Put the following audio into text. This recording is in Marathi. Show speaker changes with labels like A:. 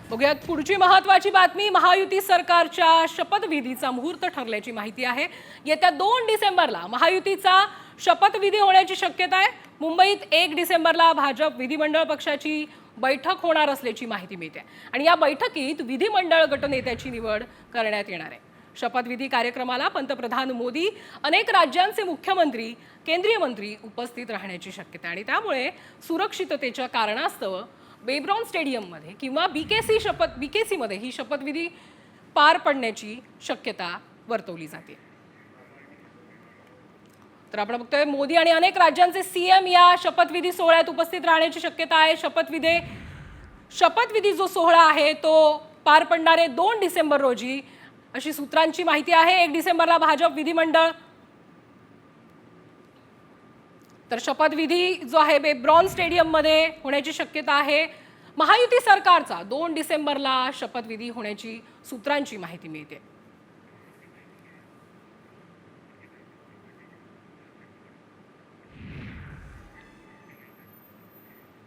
A: बघूयात पुढची महत्त्वाची बातमी। महायुती सरकारच्या शपथविधीचा मुहूर्त ठरल्याची माहिती आहे। येत्या 2 डिसेंबरला महायुतीचा शपथविधी होण्याची शक्यता आहे। मुंबईत 1 डिसेंबरला भाजप विधिमंडळ पक्षाची बैठक होणार असल्याची माहिती मिळते आणि या बैठकीत विधिमंडळ गटनेत्याची निवड करण्यात येणार आहे। शपथविधी कार्यक्रमाला पंतप्रधान मोदी, अनेक राज्यांचे मुख्यमंत्री, केंद्रीय मंत्री उपस्थित राहण्याची शक्यता आहे आणि त्यामुळे सुरक्षिततेच्या कारणास्तव बेब्रॉन स्टेडियममध्ये किंवा बीकेसी मध्ये ही शपथविधी पार पडण्याची शक्यता वर्तवली जाते। तर आपण बघतोय मोदी आणि अनेक राज्यांचे सीएम या शपथविधी सोहळ्यात उपस्थित राहण्याची शक्यता आहे। शपथविधी जो सोहळा आहे तो पार पडणार आहे 2 डिसेंबर रोजी अशी सूत्रांची माहिती आहे। 1 डिसेंबरला भाजप विधिमंडळ तर शपथविधी जो आहे बेब्रॉन स्टेडियम मध्ये होण्याची शक्यता आहे। महायुती सरकारचा 2 डिसेंबरला शपथविधी होण्याची सूत्रांची माहिती मिळते।